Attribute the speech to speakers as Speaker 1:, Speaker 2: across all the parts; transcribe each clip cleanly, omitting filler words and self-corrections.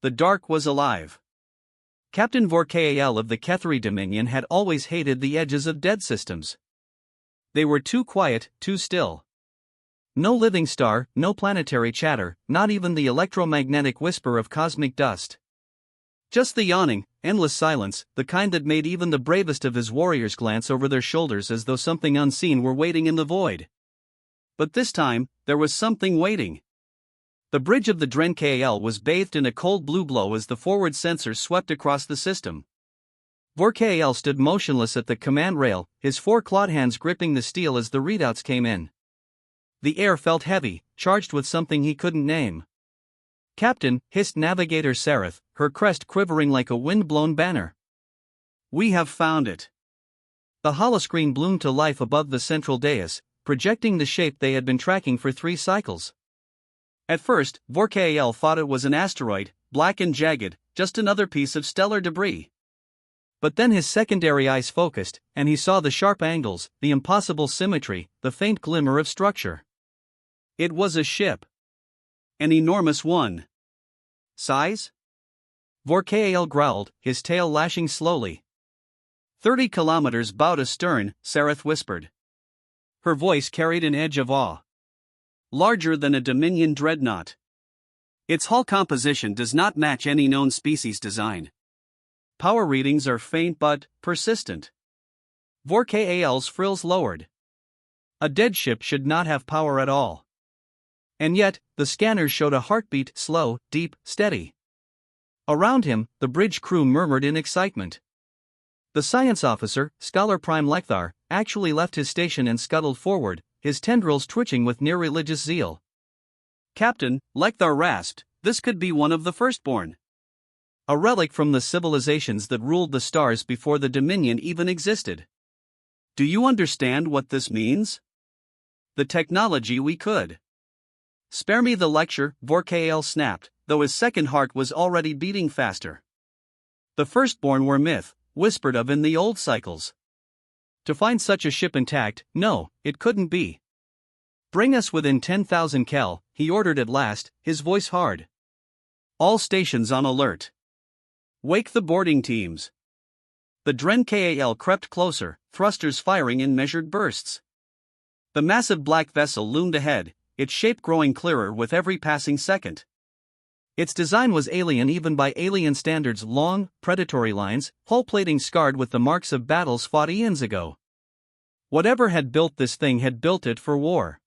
Speaker 1: the dark was alive. Captain Vorkael of the Kethri Dominion had always hated the edges of dead systems. They were too quiet, too still. No living star, no planetary chatter, not even the electromagnetic whisper of cosmic dust. Just the yawning, endless silence, the kind that made even the bravest of his warriors glance over their shoulders as though something unseen were waiting in the void. But this time, there was something waiting. The bridge of the Dren Kal was bathed in a cold blue glow as the forward sensors swept across the system. Vorkael stood motionless at the command rail, his four clawed hands gripping the steel as the readouts came in. The air felt heavy, charged with something he couldn't name. "Captain," hissed Navigator Sareth, her crest quivering like a wind-blown banner. "We have found it." The holoscreen bloomed to life above the central dais, projecting the shape they had been tracking for 3 cycles. At first, Vorkael thought it was an asteroid, black and jagged, just another piece of stellar debris. But then his secondary eyes focused, and he saw the sharp angles, the impossible symmetry, the faint glimmer of structure. It was a ship. An enormous one. Size? Vorkael growled, his tail lashing slowly. 30 kilometers bow astern, Sareth whispered. Her voice carried an edge of awe. Larger than a Dominion dreadnought. Its hull composition does not match any known species design. Power readings are faint but persistent. Vorkael's frills lowered. A dead ship should not have power at all. And yet, the scanners showed a heartbeat, slow, deep, steady. Around him, the bridge crew murmured in excitement. The science officer, Scholar Prime Lekthar, actually left his station and scuttled forward, his tendrils twitching with near-religious zeal. "Captain," Lekthar rasped, "this could be one of the firstborn. A relic from the civilizations that ruled the stars before the Dominion even existed. Do you understand what this means? The technology we could." "Spare me the lecture," Vorkael snapped, though his second heart was already beating faster. The firstborn were myth, whispered of in the old cycles. To find such a ship intact, no, it couldn't be. "Bring us within 10,000 kel," he ordered at last, his voice hard. "All stations on alert. Wake the boarding teams." The Dren Kal crept closer, thrusters firing in measured bursts. The massive black vessel loomed ahead, its shape growing clearer with every passing second. Its design was alien even by alien standards, long, predatory lines, hull plating scarred with the marks of battles fought eons ago. Whatever had built this thing had built it for war.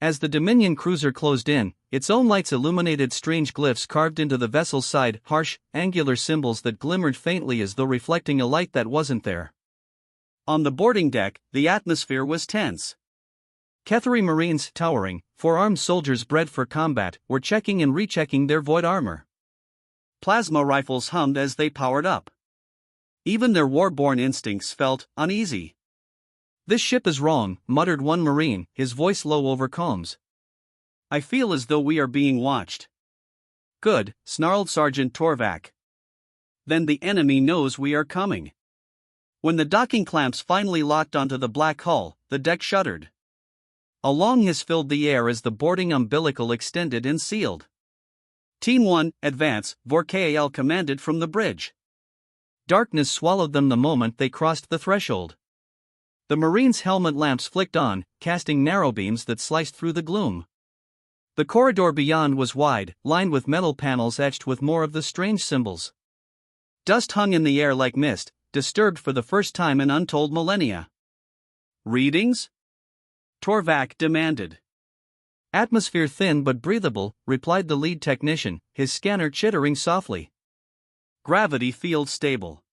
Speaker 1: As the Dominion cruiser closed in, its own lights illuminated strange glyphs carved into the vessel's side, harsh, angular symbols that glimmered faintly as though reflecting a light that wasn't there. On the boarding deck, the atmosphere was tense. Kethri Marines, towering, four-armed soldiers bred for combat, were checking and rechecking their void armor. Plasma rifles hummed as they powered up. Even their war-born instincts felt uneasy. "This ship is wrong," muttered one Marine, his voice low over comms. "I feel as though we are being watched." "Good," snarled Sergeant Torvak. "Then the enemy knows we are coming." When the docking clamps finally locked onto the black hull, the deck shuddered. A long hiss filled the air as the boarding umbilical extended and sealed. "Team 1, advance," Vorkael commanded from the bridge. Darkness swallowed them the moment they crossed the threshold. The Marines' helmet lamps flicked on, casting narrow beams that sliced through the gloom. The corridor beyond was wide, lined with metal panels etched with more of the strange symbols. Dust hung in the air like mist, disturbed for the first time in untold millennia. "Readings?" Torvak demanded. "Atmosphere thin but breathable," replied the lead technician, his scanner chittering softly. "Gravity field stable.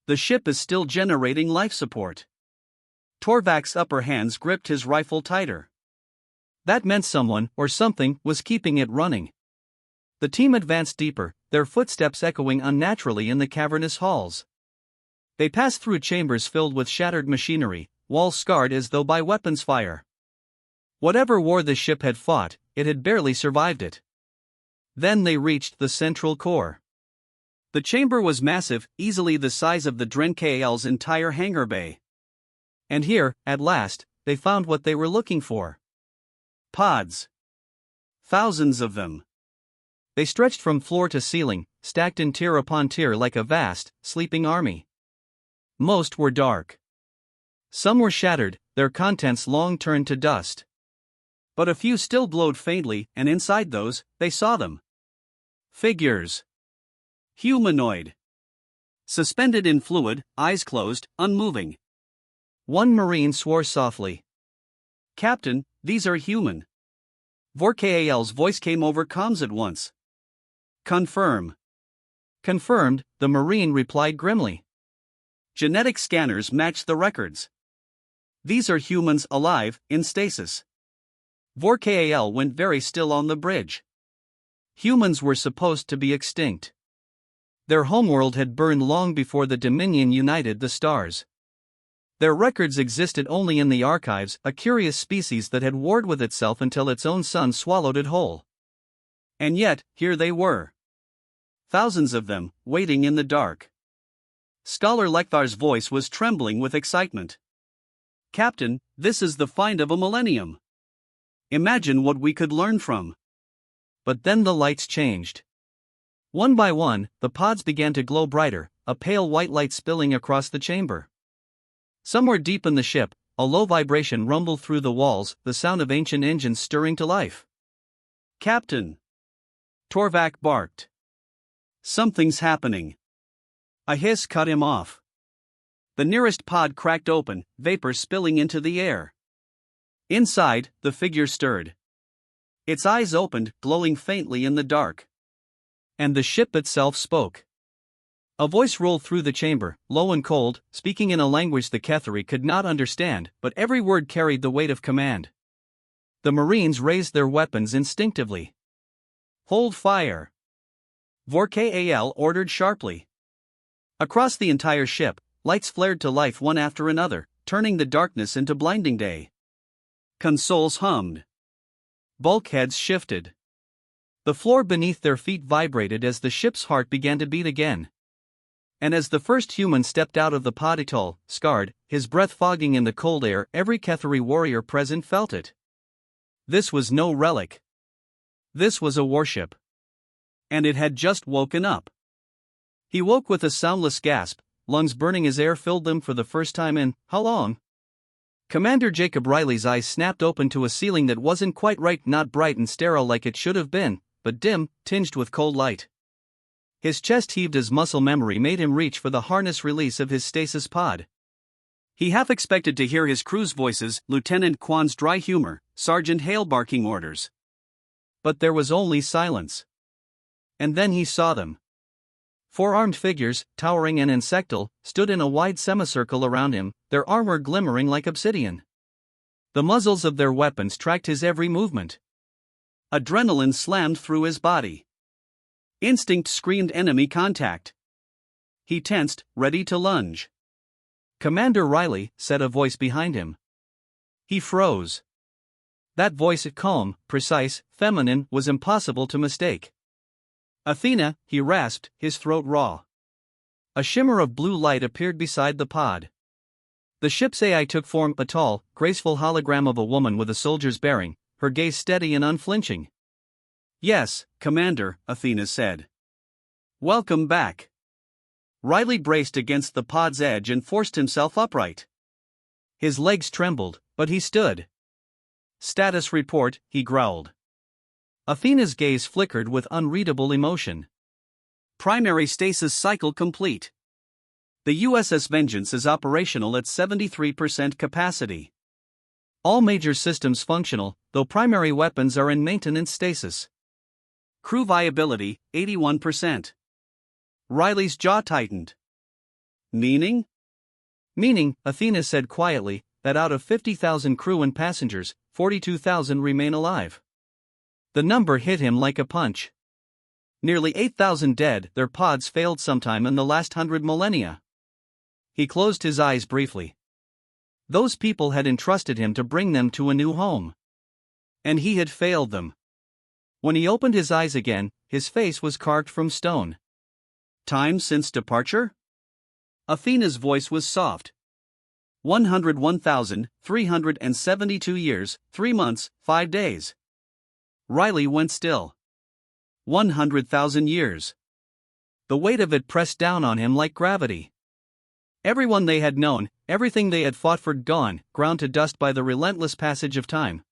Speaker 1: The ship is still generating life support." Torvak's upper hands gripped his rifle tighter. That meant someone, or something, was keeping it running. The team advanced deeper, their footsteps echoing unnaturally in the cavernous halls. They passed through chambers filled with shattered machinery, walls scarred as though by weapons fire. Whatever war the ship had fought, it had barely survived it. Then they reached the central core. The chamber was massive, easily the size of the Dren Kal's entire hangar bay. And here, at last, they found what they were looking for. Pods. Thousands of them. They stretched from floor to ceiling, stacked in tier upon tier like a vast, sleeping army. Most were dark. Some were shattered, their contents long turned to dust. But a few still glowed faintly, and inside those, they saw them. Figures. Humanoid. Suspended in fluid, eyes closed, unmoving. One Marine swore softly. "Captain, these are human." Vorkal's voice came over comms at once. "Confirm." "Confirmed," the Marine replied grimly. "Genetic scanners match the records. These are humans alive, in stasis." Vorkal went very still on the bridge. Humans were supposed to be extinct. Their homeworld had burned long before the Dominion united the stars. Their records existed only in the archives, a curious species that had warred with itself until its own sun swallowed it whole. And yet, here they were. Thousands of them, waiting in the dark. Scholar Lekthar's voice was trembling with excitement. "Captain, this is the find of a millennium. Imagine what we could learn from." But then the lights changed. One by one, the pods began to glow brighter, a pale white light spilling across the chamber. Somewhere deep in the ship, a low vibration rumbled through the walls, the sound of ancient engines stirring to life. "Captain!" Torvak barked. "Something's happening." A hiss cut him off. The nearest pod cracked open, vapor spilling into the air. Inside, the figure stirred. Its eyes opened, glowing faintly in the dark. And the ship itself spoke. A voice rolled through the chamber, low and cold, speaking in a language the Ketheri could not understand, but every word carried the weight of command. The Marines raised their weapons instinctively. "Hold fire!" Vorkal ordered sharply. Across the entire ship, lights flared to life one after another, turning the darkness into blinding day. Consoles hummed. Bulkheads shifted. The floor beneath their feet vibrated as the ship's heart began to beat again. And as the first human stepped out of the pod atoll, scarred, his breath fogging in the cold air, every Ketheri warrior present felt it. This was no relic. This was a warship. And it had just woken up. He woke with a soundless gasp, lungs burning as air filled them for the first time in, how long? Commander Jacob Riley's eyes snapped open to a ceiling that wasn't quite right, not bright and sterile like it should have been, but dim, tinged with cold light. His chest heaved as muscle memory made him reach for the harness release of his stasis pod. He half expected to hear his crew's voices, Lieutenant Kwan's dry humor, Sergeant Hale barking orders. But there was only silence. And then he saw them. Four armed figures, towering and insectal, stood in a wide semicircle around him, their armor glimmering like obsidian. The muzzles of their weapons tracked his every movement. Adrenaline slammed through his body. Instinct screamed enemy contact. He tensed, ready to lunge. "Commander Riley," said a voice behind him. He froze. That voice, calm, precise, feminine, was impossible to mistake. "Athena," he rasped, his throat raw. A shimmer of blue light appeared beside the pod. The ship's AI took form, a tall, graceful hologram of a woman with a soldier's bearing, her gaze steady and unflinching. "Yes, Commander," Athena said. "Welcome back." Riley braced against the pod's edge and forced himself upright. His legs trembled, but he stood. "Status report," he growled. Athena's gaze flickered with unreadable emotion. "Primary stasis cycle complete. The USS Vengeance is operational at 73% capacity. All major systems functional, though primary weapons are in maintenance stasis. Crew viability, 81%. Riley's jaw tightened. "Meaning?" "Meaning," Athena said quietly, "that out of 50,000 crew and passengers, 42,000 remain alive." The number hit him like a punch. Nearly 8,000 dead, their pods failed sometime in the last 100 millennia. He closed his eyes briefly. Those people had entrusted him to bring them to a new home. And he had failed them. When he opened his eyes again, his face was carved from stone. "Time since departure?" Athena's voice was soft. 101,372 years, 3 months, 5 days. Riley went still. 100,000 years. The weight of it pressed down on him like gravity. Everyone they had known, everything they had fought for gone, ground to dust by the relentless passage of time.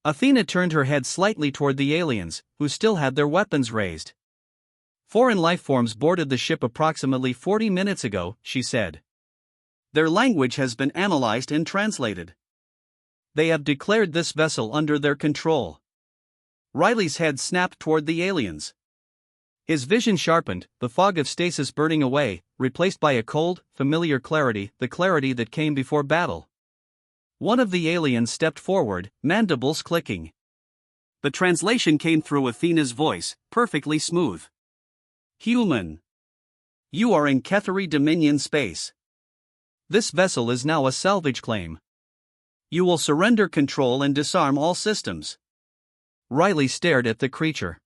Speaker 1: Athena turned her head slightly toward the aliens, who still had their weapons raised. Foreign lifeforms boarded the ship approximately 40 minutes ago, she said. Their language has been analyzed and translated. They have declared this vessel under their control. Riley's head snapped toward the aliens. His vision sharpened, the fog of stasis burning away, replaced by a cold, familiar clarity, the clarity that came before battle. One of the aliens stepped forward, mandibles clicking. The translation came through Athena's voice, perfectly smooth. Human. You are in Ketheri Dominion space. This vessel is now a salvage claim. You will surrender control and disarm all systems. Riley stared at the creature.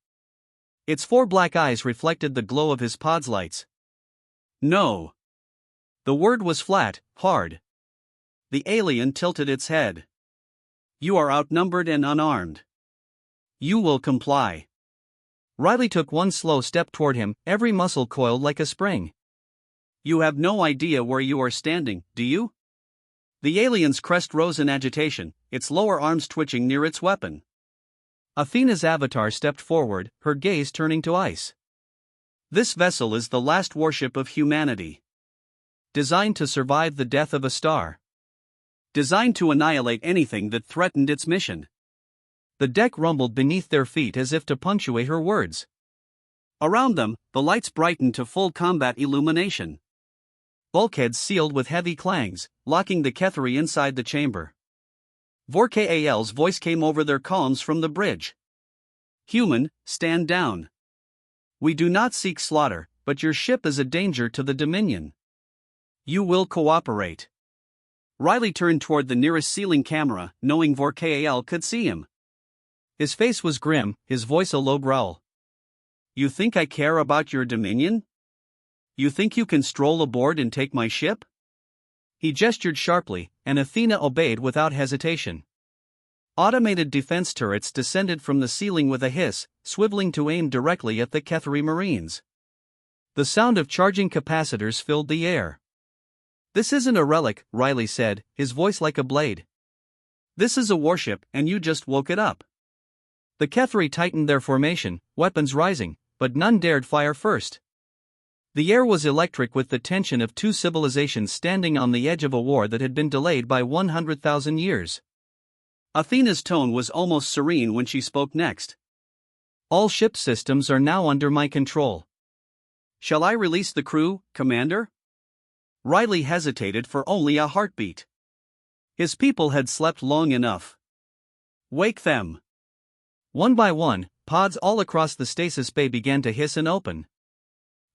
Speaker 1: Its 4 black eyes reflected the glow of his pod's lights. No. The word was flat, hard. The alien tilted its head. You are outnumbered and unarmed. You will comply. Riley took one slow step toward him, every muscle coiled like a spring. You have no idea where you are standing, do you? The alien's crest rose in agitation, its lower arms twitching near its weapon. Athena's avatar stepped forward, her gaze turning to ice. This vessel is the last warship of humanity. Designed to survive the death of a star. Designed to annihilate anything that threatened its mission. The deck rumbled beneath their feet as if to punctuate her words. Around them, the lights brightened to full combat illumination. Bulkheads sealed with heavy clangs, locking the Ketheri inside the chamber. Vorkal's voice came over their comms from the bridge. Human, stand down. We do not seek slaughter, but your ship is a danger to the Dominion. You will cooperate. Riley turned toward the nearest ceiling camera, knowing Vorkal could see him. His face was grim, his voice a low growl. You think I care about your Dominion? You think you can stroll aboard and take my ship? He gestured sharply, and Athena obeyed without hesitation. Automated defense turrets descended from the ceiling with a hiss, swiveling to aim directly at the Ketheri Marines. The sound of charging capacitors filled the air. This isn't a relic, Riley said, his voice like a blade. This is a warship, and you just woke it up. The Ketheri tightened their formation, weapons rising, but none dared fire first. The air was electric with the tension of 2 civilizations standing on the edge of a war that had been delayed by 100,000 years. Athena's tone was almost serene when she spoke next. All ship systems are now under my control. Shall I release the crew, Commander? Riley hesitated for only a heartbeat. His people had slept long enough. Wake them. One by one, pods all across the stasis bay began to hiss and open.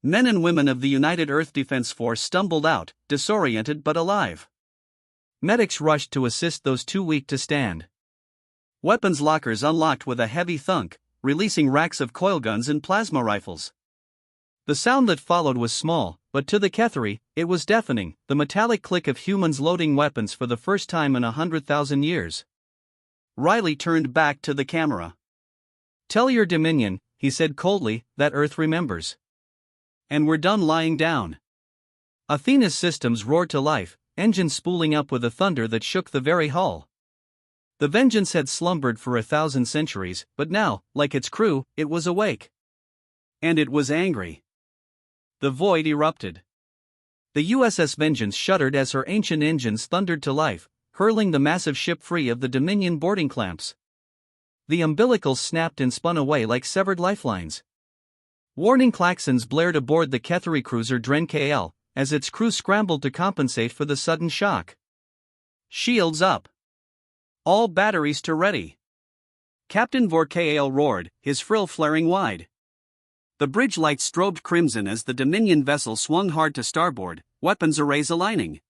Speaker 1: Men and women of the United Earth Defense Force stumbled out, disoriented but alive. Medics rushed to assist those too weak to stand. Weapons lockers unlocked with a heavy thunk, releasing racks of coilguns and plasma rifles. The sound that followed was small, but to the Ketheri, it was deafening, the metallic click of humans loading weapons for the first time in 100,000 years. Riley turned back to the camera. Tell your Dominion, he said coldly, that Earth remembers. And we're done lying down. Athena's systems roared to life, engines spooling up with a thunder that shook the very hull. The Vengeance had slumbered for 1,000 centuries, but now, like its crew, it was awake. And it was angry. The void erupted. The USS Vengeance shuddered as her ancient engines thundered to life, hurling the massive ship free of the Dominion boarding clamps. The umbilicals snapped and spun away like severed lifelines. Warning klaxons blared aboard the Ketheri cruiser Dren KL, as its crew scrambled to compensate for the sudden shock. Shields up. All batteries to ready. Captain Vorkal roared, his frill flaring wide. The bridge lights strobed crimson as the Dominion vessel swung hard to starboard, weapons arrays aligning.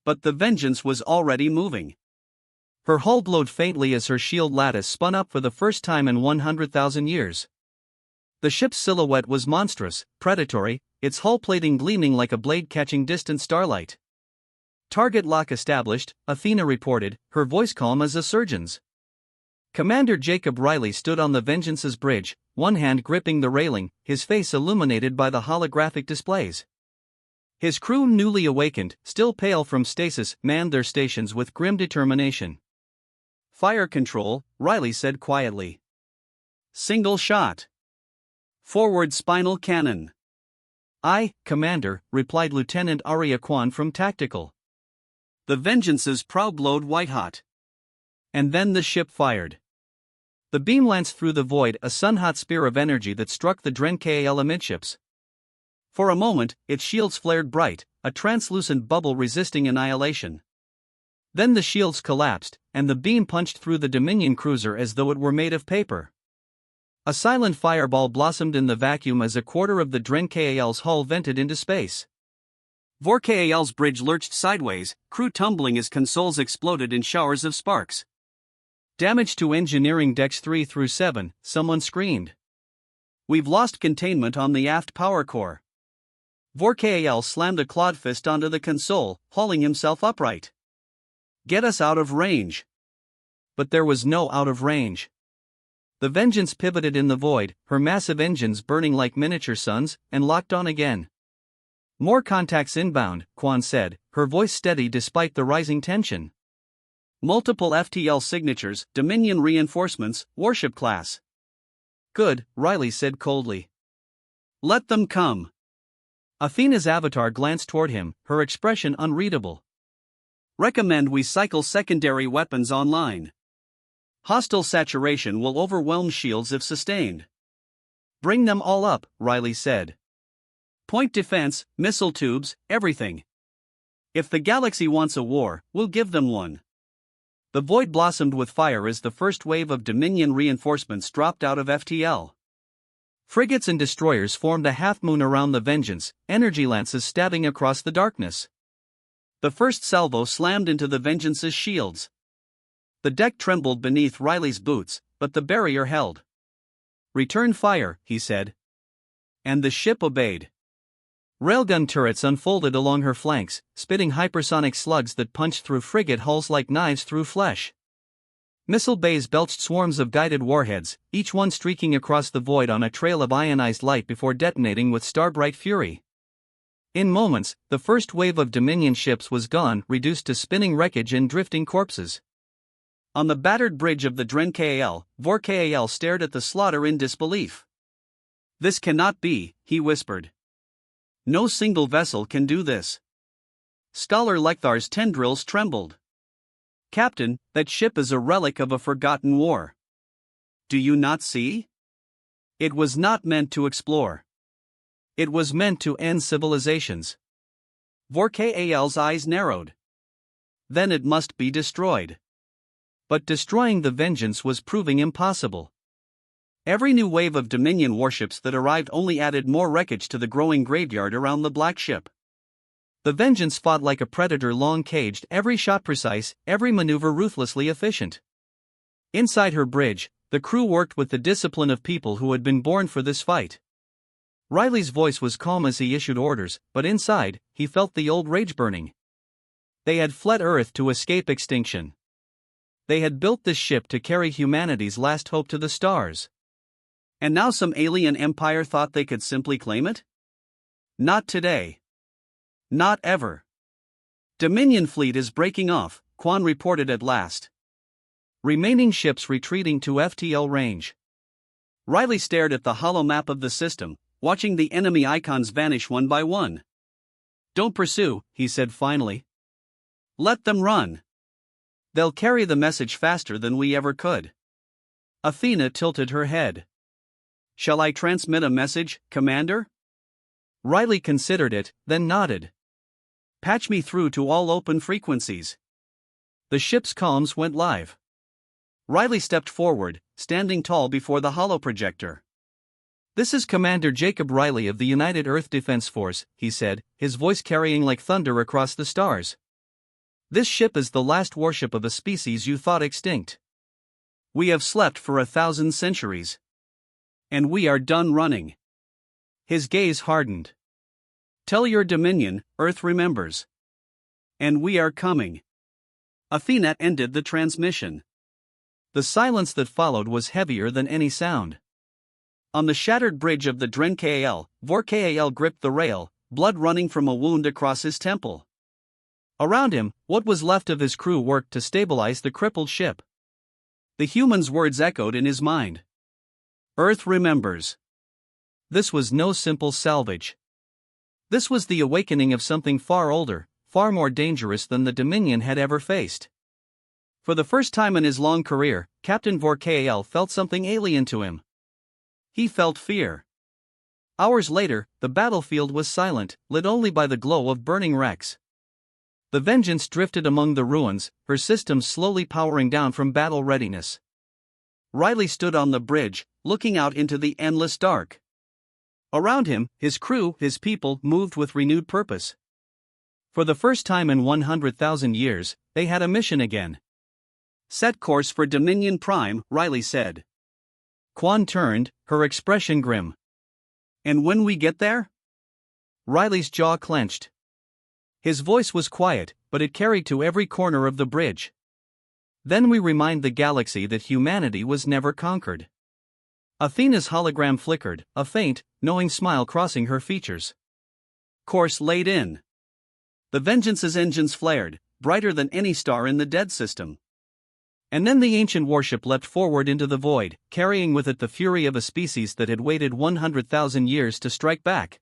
Speaker 1: But the Vengeance was already moving. Her hull glowed faintly as her shield lattice spun up for the first time in 100,000 years. The ship's silhouette was monstrous, predatory, its hull plating gleaming like a blade catching distant starlight. Target lock established, Athena reported, her voice calm as a surgeon's. Commander Jacob Riley stood on the Vengeance's bridge, one hand gripping the railing, his face illuminated by the holographic displays. His crew, newly awakened, still pale from stasis, manned their stations with grim determination. "Fire control," Riley said quietly. "Single shot. Forward spinal cannon." "Aye, Commander," replied Lieutenant Arya Kwan from Tactical. The Vengeance's prow glowed white-hot. And then the ship fired. The beam lanced through the void, a sun-hot spear of energy that struck the Dren KAL amidships. For a moment, its shields flared bright, a translucent bubble resisting annihilation. Then the shields collapsed, and the beam punched through the Dominion cruiser as though it were made of paper. A silent fireball blossomed in the vacuum as a quarter of the Dren KAL's hull vented into space. Vor KAL's bridge lurched sideways, crew tumbling as consoles exploded in showers of sparks. "Damage to engineering decks 3 through 7, someone screamed. "We've lost containment on the aft power core." Vor KAL slammed a clawed fist onto the console, hauling himself upright. "Get us out of range." But there was no out of range. The Vengeance pivoted in the void, her massive engines burning like miniature suns, and locked on again. "More contacts inbound," Kwan said, her voice steady despite the rising tension. "Multiple FTL signatures, Dominion reinforcements, warship class." "Good," Riley said coldly. "Let them come." Athena's avatar glanced toward him, her expression unreadable. "Recommend we cycle secondary weapons online. Hostile saturation will overwhelm shields if sustained." "Bring them all up," Riley said. "Point defense, missile tubes, everything. If the galaxy wants a war, we'll give them one." The void blossomed with fire as the first wave of Dominion reinforcements dropped out of FTL. Frigates and destroyers formed a half-moon around the Vengeance, energy lances stabbing across the darkness. The first salvo slammed into the Vengeance's shields. The deck trembled beneath Riley's boots, but the barrier held. "Return fire," he said. And the ship obeyed. Railgun turrets unfolded along her flanks, spitting hypersonic slugs that punched through frigate hulls like knives through flesh. Missile bays belched swarms of guided warheads, each one streaking across the void on a trail of ionized light before detonating with starbright fury. In moments, the first wave of Dominion ships was gone, reduced to spinning wreckage and drifting corpses. On the battered bridge of the Dren KAL, Vor KAL stared at the slaughter in disbelief. "This cannot be," he whispered. "No single vessel can do this." Scholar Lekthar's tendrils trembled. "Captain, that ship is a relic of a forgotten war. Do you not see? It was not meant to explore. It was meant to end civilizations." Vor KAL's eyes narrowed. "Then it must be destroyed." But destroying the Vengeance was proving impossible. Every new wave of Dominion warships that arrived only added more wreckage to the growing graveyard around the Black Ship. The Vengeance fought like a predator, long caged, every shot precise, every maneuver ruthlessly efficient. Inside her bridge, the crew worked with the discipline of people who had been born for this fight. Riley's voice was calm as he issued orders, but inside, he felt the old rage burning. They had fled Earth to escape extinction. They had built this ship to carry humanity's last hope to the stars. And now some alien empire thought they could simply claim it? Not today. Not ever. "Dominion fleet is breaking off," Kwan reported at last. Remaining ships retreating to FTL range. Riley stared at the hollow map of the system, watching the enemy icons vanish one by one. "Don't pursue," he said finally. "Let them run. They'll carry the message faster than we ever could." Athena tilted her head. "Shall I transmit a message, Commander?" Riley considered it, then nodded. "Patch me through to all open frequencies." The ship's comms went live. Riley stepped forward, standing tall before the holoprojector. "This is Commander Jacob Riley of the United Earth Defense Force," he said, his voice carrying like thunder across the stars. "This ship is the last warship of a species you thought extinct. We have slept for 1,000 centuries. And we are done running." His gaze hardened. "Tell your Dominion, Earth remembers. And we are coming." Athena ended the transmission. The silence that followed was heavier than any sound. On the shattered bridge of the Dren Kal, Vor Kal gripped the rail, blood running from a wound across his temple. Around him, what was left of his crew worked to stabilize the crippled ship. The human's words echoed in his mind. Earth remembers. This was no simple salvage. This was the awakening of something far older, far more dangerous than the Dominion had ever faced. For the first time in his long career, Captain Vor Kal felt something alien to him. He felt fear. Hours later, the battlefield was silent, lit only by the glow of burning wrecks. The Vengeance drifted among the ruins, her systems slowly powering down from battle readiness. Riley stood on the bridge, looking out into the endless dark. Around him, his crew, his people, moved with renewed purpose. For the first time in 100,000 years, they had a mission again. Set course for Dominion Prime, Riley said. Quan turned, her expression grim. And when we get there? Riley's jaw clenched. His voice was quiet, but it carried to every corner of the bridge. Then we remind the galaxy that humanity was never conquered. Athena's hologram flickered, a faint, knowing smile crossing her features. Course laid in. The Vengeance's engines flared, brighter than any star in the dead system. And then the ancient warship leapt forward into the void, carrying with it the fury of a species that had waited 100,000 years to strike back.